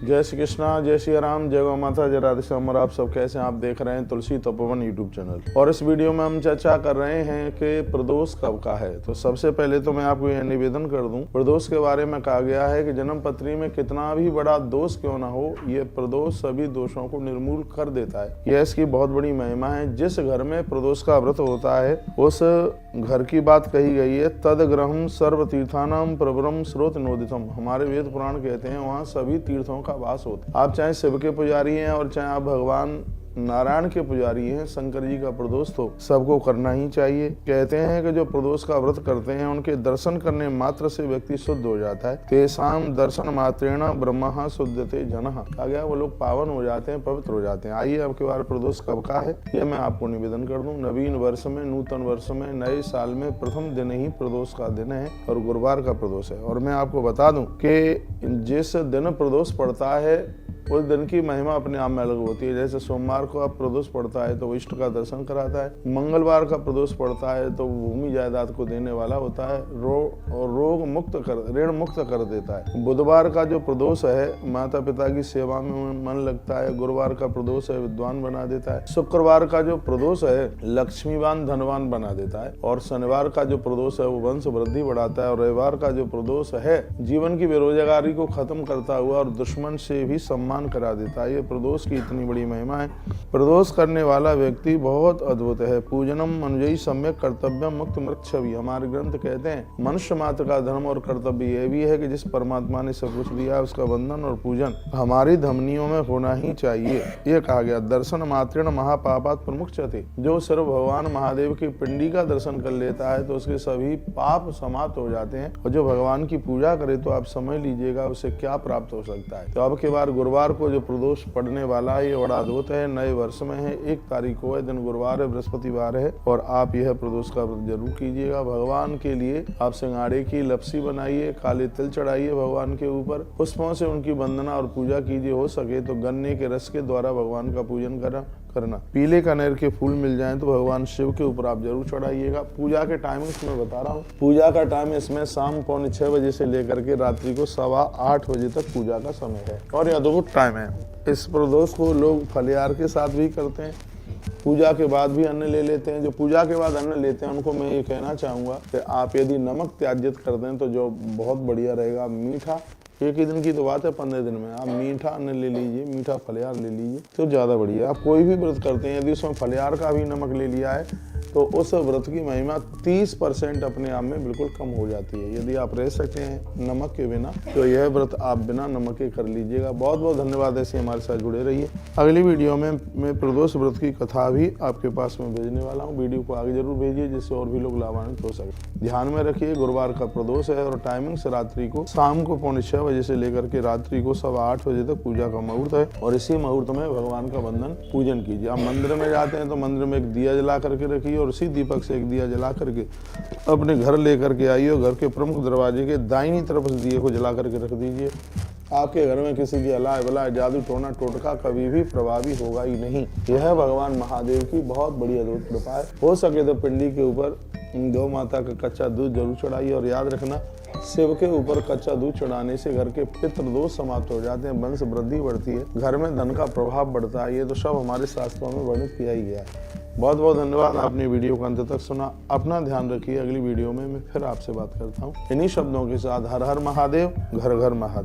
जय श्री कृष्णा, जय श्री राम, जय गौ माता, जय राधे श्याम। और आप सब कैसे हैं? आप देख रहे हैं तुलसी तपोवन यूट्यूब चैनल। और इस वीडियो में हम चर्चा कर रहे हैं कि प्रदोष कब का है। तो सबसे पहले तो मैं आपको यह निवेदन कर दूं, प्रदोष के बारे में कहा गया है कि जन्म पत्री में कितना भी बड़ा दोष क्यों ना हो, ये प्रदोष सभी दोषों को निर्मूल कर देता है। यह इसकी बहुत बड़ी महिमा है। जिस घर में प्रदोष का व्रत होता है उस घर की बात कही गई है। तद ग्रहम सर्व तीर्थानाम प्रवरम स्रोत नोदितम। हमारे वेद पुराण कहते हैं वहाँ सभी तीर्थों का वास होता है। आप चाहे शिव के पुजारी हैं और चाहे आप भगवान नारायण के पुजारी हैं, शंकर जी का प्रदोष तो सबको करना ही चाहिए। कहते हैं कि जो प्रदोष का व्रत करते हैं उनके दर्शन करने मात्र से व्यक्ति शुद्ध हो जाता है। तेसाम दर्शन मात्रेण ब्रह्म शुद्धते जनः। कहा गया वो लोग पावन हो जाते हैं, पवित्र हो जाते हैं। आइए अब के बार प्रदोष कब का है ये मैं आपको निवेदन कर दूं। नवीन वर्ष में, नूतन वर्ष में, नए साल में प्रथम दिन ही प्रदोष का दिन है और गुरुवार का प्रदोष है। और मैं आपको बता दूं कि जिस दिन प्रदोष पड़ता है उस दिन की महिमा अपने आप में अलग होती है। जैसे सोमवार को आप प्रदोष पड़ता है तो वो इष्ट का दर्शन कराता है। मंगलवार का प्रदोष पड़ता है तो भूमि जायदाद को देने वाला होता है, रोग मुक्त कर, ऋण मुक्त कर देता है। बुधवार का जो प्रदोष है माता पिता की सेवा में मन लगता है। गुरुवार का प्रदोष है विद्वान बना देता है। शुक्रवार का जो प्रदोष है लक्ष्मीवान धनवान बना देता है। और शनिवार का जो प्रदोष है वो वंश वृद्धि बढ़ाता है। और रविवार का जो प्रदोष है जीवन की बेरोजगारी को खत्म करता हुआ और दुश्मन से भी सम्मान करा देता है। ये प्रदोष की इतनी बड़ी महिमा है। प्रदोष करने वाला व्यक्ति बहुत अद्भुत है। पूजनम मनुजयी सम्यक कर्तव्यम मुक्त मृक्षवी। हमारे ग्रंथ कहते हैं मनुष्य मात्र का धर्म और कर्तव्य यह भी है कि जिस परमात्मा ने सब कुछ दिया उसका वंदन और पूजन हमारी धमनियों में होना ही चाहिए। ये कहा गया दर्शन मात्रेण महापापात् प्रमुच्यते। जो सिर्फ भगवान महादेव की पिंडी का दर्शन कर लेता है तो उसके सभी पाप समाप्त हो जाते हैं। और जो भगवान की पूजा करे तो आप समझ लीजिएगा उसे क्या प्राप्त हो सकता है। तो अब के बार गुरुवार को जो प्रदोष पड़ने वाला है ये बड़ा अद्भुत है। नए वर्ष में है, 1 तारीख को है, दिन गुरुवार है, बृहस्पतिवार है। और आप यह प्रदोष का व्रत जरूर कीजिएगा। भगवान के लिए आप सिंगाड़े की लपसी बनाइए, काले तिल चढ़ाइए भगवान के ऊपर, पुष्पों से उनकी वंदना और पूजा कीजिए। हो सके तो गन्ने के रस के द्वारा भगवान का पूजन करना। पीले कनेर के फूल मिल जाएं तो भगवान शिव के ऊपर आप जरूर चढ़ाइएगा। पूजा के टाइमिंग मैं बता रहा हूँ। पूजा का टाइम इसमें शाम 6:45 बजे से लेकर के रात्रि को 8:15 बजे तक पूजा का समय है और यह अद्भुत टाइम है। इस प्रदोष को लोग फलियार के साथ भी करते हैं, पूजा के बाद भी अन्न ले लेते हैं। जो पूजा के बाद अन्न लेते हैं उनको मैं ये कहना चाहूँगा कि आप यदि नमक त्याजित कर दें तो जो बहुत बढ़िया रहेगा। मीठा एक ही दिन की तो बात है, 15 दिन में आप मीठा अन्न ले लीजिए, मीठा फलियार ले लीजिए तो ज़्यादा बढ़िया। आप कोई भी व्रत करते हैं यदि उसमें फलियार का भी नमक ले लिया है तो उस व्रत की महिमा 30% अपने आप में बिल्कुल कम हो जाती है। यदि आप रह सकते हैं नमक के बिना तो यह व्रत आप बिना नमक के कर लीजिएगा। बहुत बहुत धन्यवाद। ऐसे हमारे साथ जुड़े रहिए। अगली वीडियो में मैं प्रदोष व्रत की कथा भी आपके पास में भेजने वाला हूँ। वीडियो को आगे जरूर भेजिए जिससे और भी लोग लाभान्वित हो सके। ध्यान में रखिए गुरुवार का प्रदोष है और टाइमिंग से रात्रि को शाम को 6:45 बजे से लेकर के रात्रि को 8:15 बजे तक पूजा का मुहूर्त है। और इसी मुहूर्त में भगवान का वंदन पूजन कीजिए। आप मंदिर में जाते हैं तो मंदिर में एक दिया जला करके रखिए और उसी दीपक से एक दिया जला करके अपने घर लेकर के आइए। घर के प्रमुख दरवाजे के दाहिनी तरफ उस दिए को जला करके रख दीजिए। आपके घर में किसी की अलाय बलाय जादू टोना टोटका कभी भी प्रभावी होगा ही नहीं। यह भगवान महादेव की बहुत बड़ी अद्भुत कृपा है। हो सके तो पिंडी के ऊपर गौ माता का कच्चा दूध जरूर चढ़ाइए। और याद रखना शिव के ऊपर कच्चा दूध चढ़ाने से घर के पितृ दोष समाप्त हो जाते हैं, वंश वृद्धि बढ़ती है, घर में धन का प्रभाव बढ़ता है। ये तो सब हमारे शास्त्रों में वर्णित किया ही गया है। बहुत बहुत धन्यवाद। आपने वीडियो को अंत तक सुना। अपना ध्यान रखिए। अगली वीडियो में मैं फिर आपसे बात करता हूँ इन्हीं शब्दों के साथ। हर हर महादेव, घर घर महादेव।